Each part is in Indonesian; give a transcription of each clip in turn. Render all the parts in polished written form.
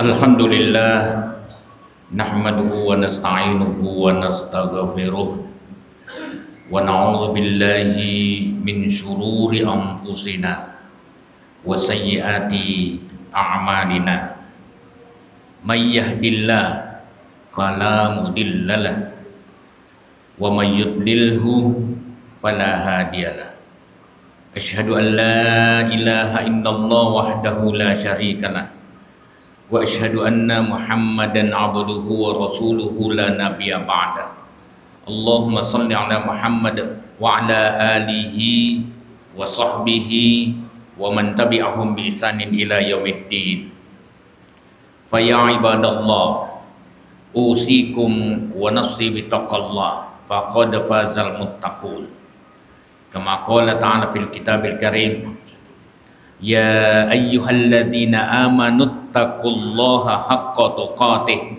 Alhamdulillah nahmaduhu wa nasta'inuhu wa nastaghfiruh wa na'udzu billahi min syururi anfusina wa sayyiati a'malina may yahdillah fala mudhillalah wa may yudlilhu fala hadiyalah. Asyhadu an la ilaha illallah wahdahu la syarikalah wa asyhadu anna Muhammadan abduhu wa rasuluhu la nabiyya ba'da. Allahumma shalli ala Muhammad wa ala alihi wa sahbihi wa man tabi'ahum bi ihsanin ila yaumiddin. Fa ya ibadallah usikum wa nafsi bi taqallah faqad fazal muttaqun. Kama qala ta'ala fil kitabil karim, ya ayyuhalladzina amanu taqullaha haqqa tuqatih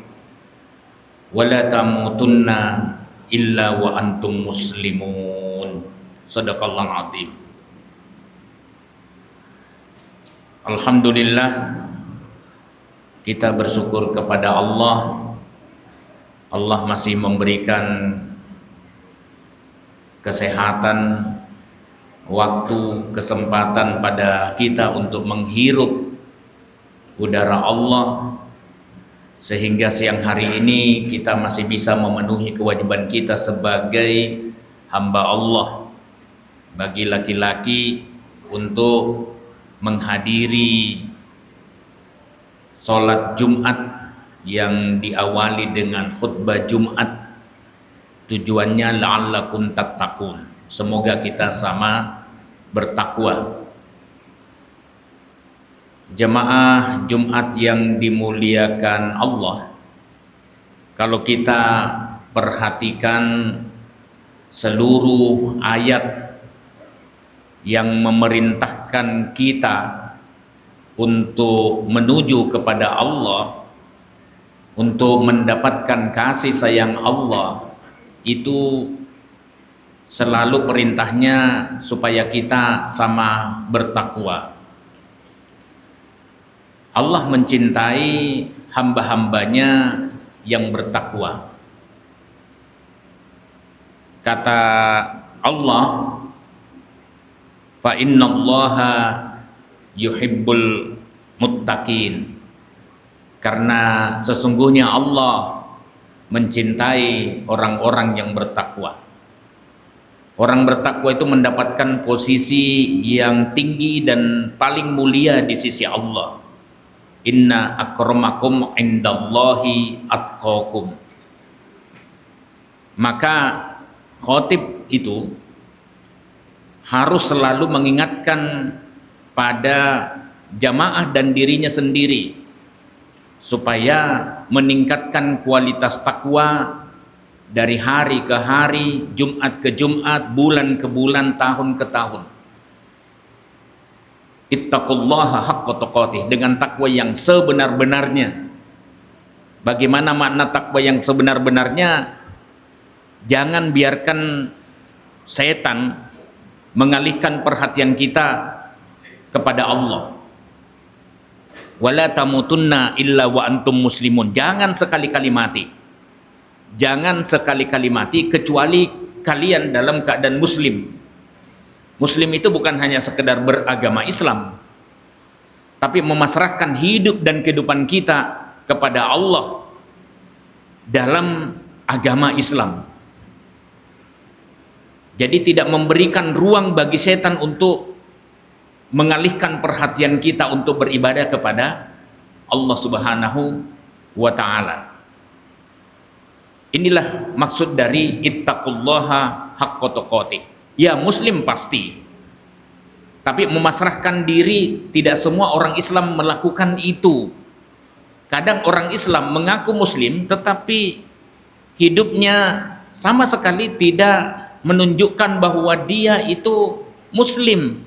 wa la tamutunna illa wa antum muslimun. Shadaqallahu azim. Alhamdulillah, kita bersyukur kepada Allah. Allah masih memberikan kesehatan, waktu, kesempatan pada kita untuk menghirup udara Allah, sehingga siang hari ini kita masih bisa memenuhi kewajiban kita sebagai hamba Allah. Bagi laki-laki untuk menghadiri sholat Jumat yang diawali dengan khutbah Jumat, tujuannya la'allakum tattaqun, semoga kita sama bertakwa. Jemaah Jumat yang dimuliakan Allah, kalau kita perhatikan seluruh ayat yang memerintahkan kita untuk menuju kepada Allah, untuk mendapatkan kasih sayang Allah, itu selalu perintahnya supaya kita sama bertakwa. Allah mencintai hamba-hambanya yang bertakwa. Kata Allah, fa innallaha yuhibbul muttaqin, karena sesungguhnya Allah mencintai orang-orang yang bertakwa. Orang bertakwa itu mendapatkan posisi yang tinggi dan paling mulia di sisi Allah. Inna akramakum indallahi atqakum. Maka khotib itu harus selalu mengingatkan pada jamaah dan dirinya sendiri supaya meningkatkan kualitas takwa dari hari ke hari, Jumat ke Jumat, bulan ke bulan, tahun ke tahun. Ittaqullaha haqqa tuqatih, dengan takwa yang sebenar-benarnya. Bagaimana makna takwa yang sebenar-benarnya? Jangan biarkan setan mengalihkan perhatian kita kepada Allah. Wala tamutunna illa wa antum muslimun. Jangan sekali-kali mati. Jangan sekali-kali mati kecuali kalian dalam keadaan muslim. Muslim itu bukan hanya sekedar beragama Islam, tapi memasrahkan hidup dan kehidupan kita kepada Allah dalam agama Islam. Jadi tidak memberikan ruang bagi setan untuk mengalihkan perhatian kita untuk beribadah kepada Allah Subhanahu wa ta'ala. Inilah maksud dari ittaqullaha haqqa tuqatih. Ya, muslim pasti, tapi memasrahkan diri, tidak semua orang Islam melakukan itu. Kadang orang Islam mengaku muslim tetapi hidupnya sama sekali tidak menunjukkan bahwa dia itu muslim.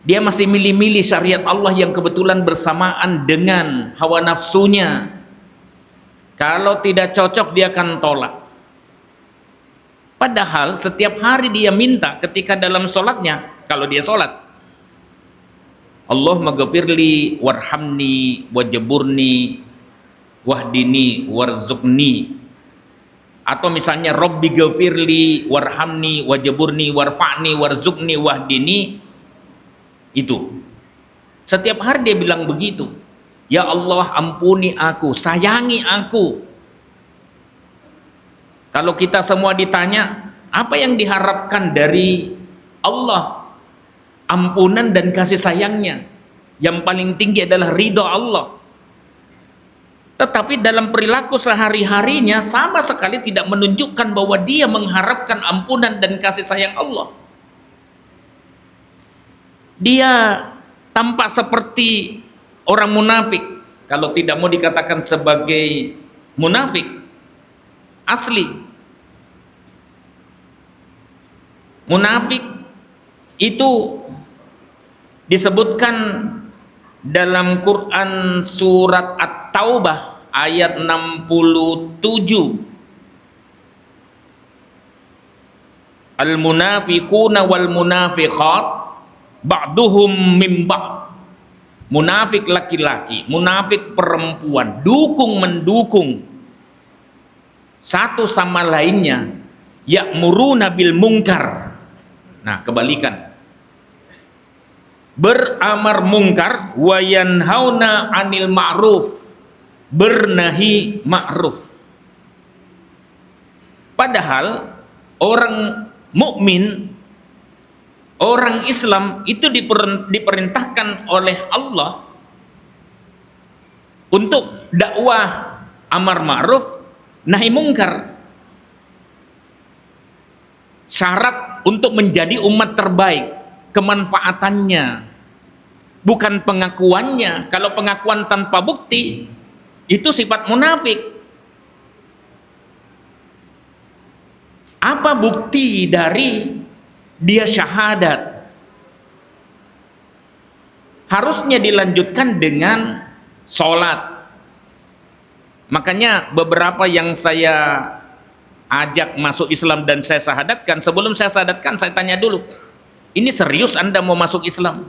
Dia masih milih-milih syariat Allah yang kebetulan bersamaan dengan hawa nafsunya. Kalau tidak cocok dia akan tolak. Padahal setiap hari dia minta ketika dalam sholatnya, kalau dia sholat, Allahumma ghafirli warhamni wajburni wahdini warzuqni, atau misalnya Rabbi ghafirli warhamni wajburni warfa'ni warzuqni wahdini. Itu setiap hari dia bilang begitu, ya Allah ampuni aku, sayangi aku. Kalau kita semua ditanya apa yang diharapkan dari Allah, ampunan dan kasih sayangnya. Yang paling tinggi adalah ridho Allah. Tetapi dalam perilaku sehari-harinya sama sekali tidak menunjukkan bahwa dia mengharapkan ampunan dan kasih sayang Allah. Dia tampak seperti orang munafik, kalau tidak mau dikatakan sebagai munafik asli. Munafik itu disebutkan dalam Quran surat At-Taubah ayat 67. Al-munafiquna wal munafiqat ba'duhum min ba'd. Munafik laki-laki, munafik perempuan, dukung mendukung satu sama lainnya, ya'muruna bil munkar. Nah, kebalikan. Beramar mungkar wa yanhauna 'anil ma'ruf, bernahi ma'ruf. Padahal orang mukmin, orang Islam itu diperintahkan oleh Allah untuk dakwah amar ma'ruf nahi mungkar. Syarat untuk menjadi umat terbaik kemanfaatannya, bukan pengakuannya. Kalau pengakuan tanpa bukti itu sifat munafik. Apa bukti dari dia syahadat? Harusnya dilanjutkan dengan sholat. Makanya beberapa yang saya ajak masuk Islam dan saya syahadatkan, sebelum saya syahadatkan saya tanya dulu, ini serius Anda mau masuk Islam?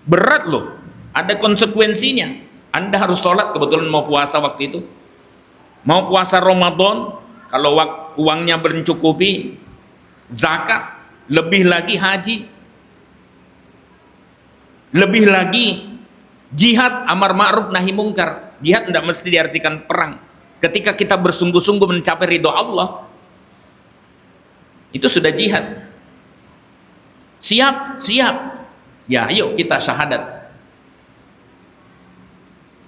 Berat loh, ada konsekuensinya. Anda harus sholat, kebetulan mau puasa waktu itu, mau puasa Ramadan, kalau uangnya mencukupi, zakat, lebih lagi haji, lebih lagi jihad amar ma'ruf nahi mungkar. Jihad tidak mesti diartikan perang. Ketika kita bersungguh-sungguh mencapai ridho Allah, itu sudah jihad. Siap, siap. Ya, ayo kita syahadat.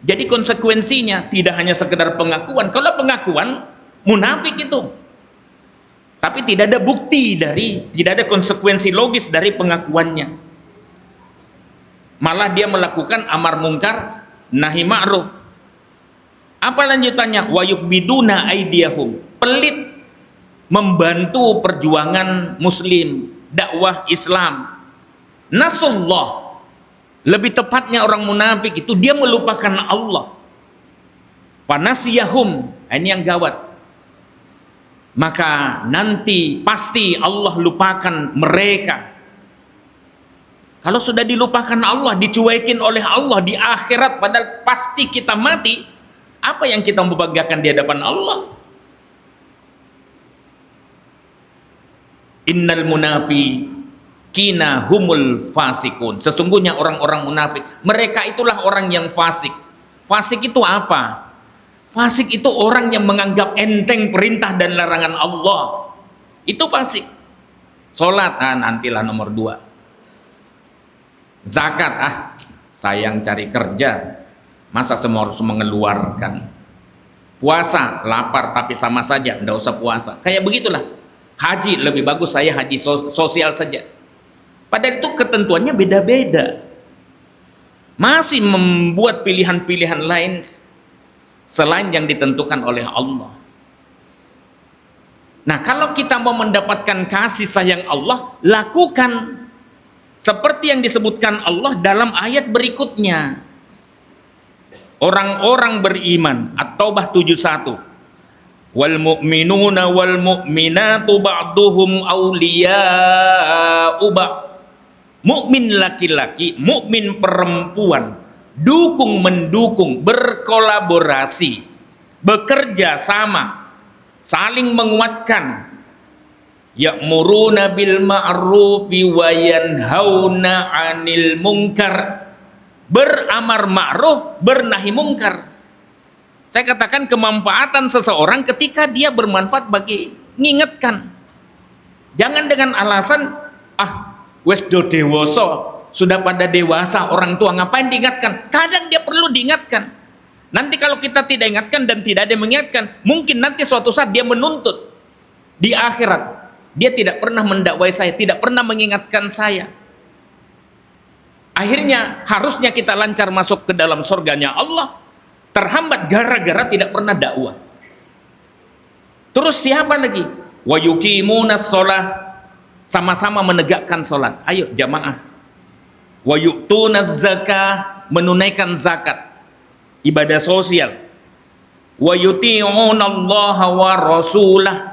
Jadi konsekuensinya tidak hanya sekedar pengakuan. Kalau pengakuan munafik itu, tapi tidak ada bukti tidak ada konsekuensi logis dari pengakuannya. Malah dia melakukan amar mungkar nahi ma'ruf. Apa lanjutannya? Wa yukbiduna aidiyahum, pelit membantu perjuangan muslim, dakwah Islam. Nasullah, lebih tepatnya orang munafik itu dia melupakan Allah. Panasiyahum, ini yang gawat. Maka nanti pasti Allah lupakan mereka. Kalau sudah dilupakan Allah, dicuekin oleh Allah di akhirat, padahal pasti kita mati, apa yang kita membanggakan di hadapan Allah? Innal munafiqina humul fasikun. Sesungguhnya orang-orang munafik, mereka itulah orang yang fasik. Fasik itu apa? Fasik itu orang yang menganggap enteng perintah dan larangan Allah. Itu fasik. Sholat, nantilah nomor 2. Zakat, sayang cari kerja, masa semua harus mengeluarkan. Puasa, lapar tapi sama saja, tidak usah puasa. Kayak begitulah. Haji, lebih bagus saya haji sosial saja. Padahal itu ketentuannya beda-beda. Masih membuat pilihan-pilihan lain selain yang ditentukan oleh Allah. Nah, kalau kita mau mendapatkan kasih sayang Allah, lakukan seperti yang disebutkan Allah dalam ayat berikutnya. Orang-orang beriman, At-Taubah 71. Wal mu'minuna wal mu'minatu ba'duhum awliya'u ba'd. mukmin laki-laki, mukmin perempuan, dukung mendukung, berkolaborasi, bekerja sama, saling menguatkan. Ya'muruna bil ma'rufi wa yanhauna 'anil munkar. Beramar ma'ruf, bernahi mungkar. Saya katakan kemanfaatan seseorang ketika dia bermanfaat bagi ngingetkan. Jangan dengan alasan wes do dewoso, sudah pada dewasa, orang tua ngapain diingatkan? Kadang dia perlu diingatkan. Nanti kalau kita tidak ingatkan dan tidak ada yang mengingatkan, mungkin nanti suatu saat dia menuntut di akhirat. Dia tidak pernah mendakwai saya, tidak pernah mengingatkan saya. Akhirnya harusnya kita lancar masuk ke dalam surganya Allah, terhambat gara-gara tidak pernah dakwah. Terus siapa lagi? Wa yuqimunas shalah, sama-sama menegakkan salat. Ayo jamaah. Wa yu'tunaz zakah, menunaikan zakat, ibadah sosial. Wa yuti'unallaha wa rasulah.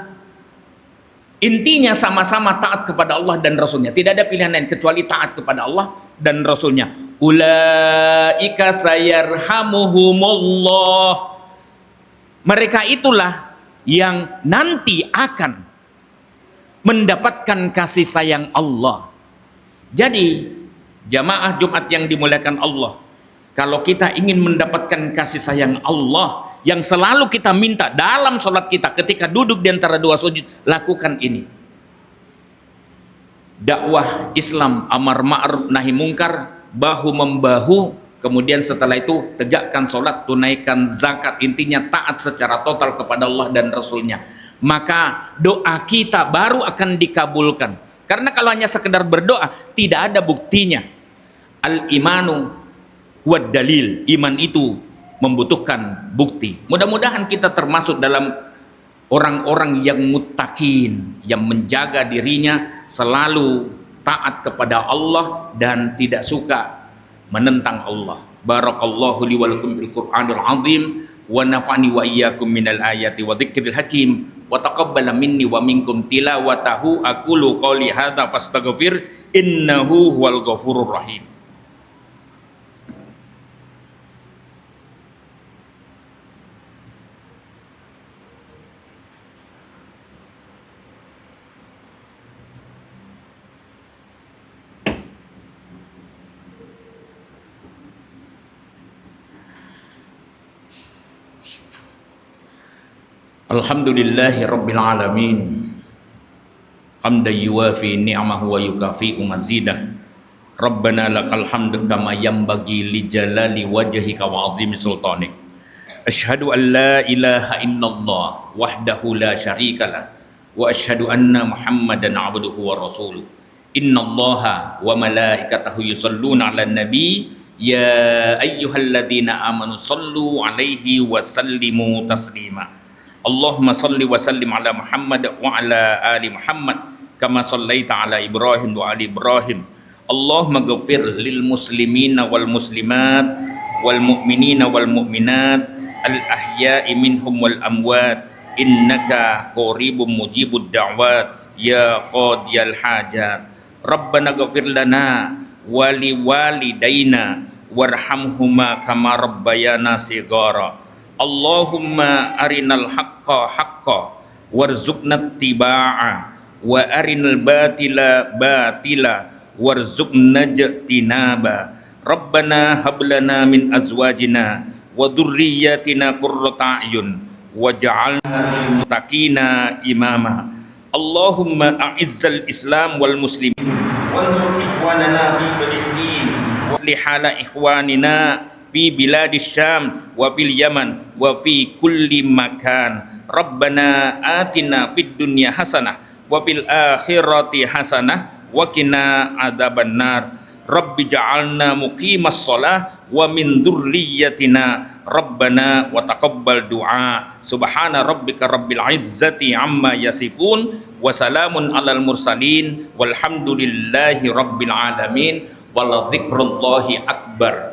Intinya sama-sama taat kepada Allah dan Rasulnya. Tidak ada pilihan lain kecuali taat kepada Allah dan Rasulnya. Ulaika sayarhamuhumullah. Mereka itulah yang nanti akan mendapatkan kasih sayang Allah. Jadi jamaah Jumat yang dimuliakan Allah, kalau kita ingin mendapatkan kasih sayang Allah yang selalu kita minta dalam sholat kita ketika duduk di antara dua sujud, lakukan ini. Dakwah Islam, amar ma'ruf nahi mungkar, bahu membahu, kemudian setelah itu tegakkan sholat, tunaikan zakat, intinya taat secara total kepada Allah dan Rasulnya. Maka doa kita baru akan dikabulkan. Karena kalau hanya sekedar berdoa, tidak ada buktinya. Al-imanu huwad dalil, iman itu membutuhkan bukti. Mudah-mudahan kita termasuk dalam orang-orang yang muttaqin, yang menjaga dirinya selalu taat kepada Allah dan tidak suka menentang Allah. Barakallahu li wa lakum bil Qur'anil azim wa nafa'ani wa iyyakum minal ayati wa dzikril hakim wa taqabbala minni wa minkum tilawatahu. Aqulu qouli hadza fastaghfir innahu huwal ghafurur rahim. Alhamdulillahi rabbil alamin, hamdan yuwafi ni'amahu wa yukafi'u mazidah. Rabbana lakal hamdu kama yanbaghi li jalali wajhika wa 'azimi sultanik. Asyhadu an la ilaha illallah wahdahu la syarikalah wa asyhadu anna Muhammadan 'abduhu wa rasuluh. Innallaha wa malaikatahu yusholluna 'alan nabi ya ayyuhalladzina amanu shallu 'alaihi wa sallimu taslima. Allahumma salli wa sallim ala Muhammad wa ala ali Muhammad kama sallaita ala Ibrahim wa ali Ibrahim. Allahumma ghafir lil muslimina wal muslimat wal mu'minina wal mu'minat al ahya'i minhum wal amwat innaka qaribum mujibud da'wat ya qadiyal hajat. Rabbana ghafir lana wa li walidaina warhamhuma kama rabbayana shighara. Allahumma arinal haqqa haqqa warzuqna ittiba'a wa arinal batila batila warzuqna ijtinaba. Rabbana hablana min azwajina wa dhurriyyatina qurrata a'yun waj'alna lil muttaqina imama. Allahumma a'izzal islam wal muslimin wansur ikhwanana fi Palestin wa aslih hala ikhwanina fi biladis Syam wa fil Yaman wa fi kulli makan. Rabbana atina fid dunya hasanah wa fil akhirati hasanah wa qina adzabannar. Rabbi ja'alna muqimas shalah wa min dzurriyyatina Rabbana wa taqabbal du'a. Subhana rabbika rabbil izzati amma yasifun wa salamun alal mursalin walhamdulillahi rabbil alamin. Wala dzikrullahi akbar.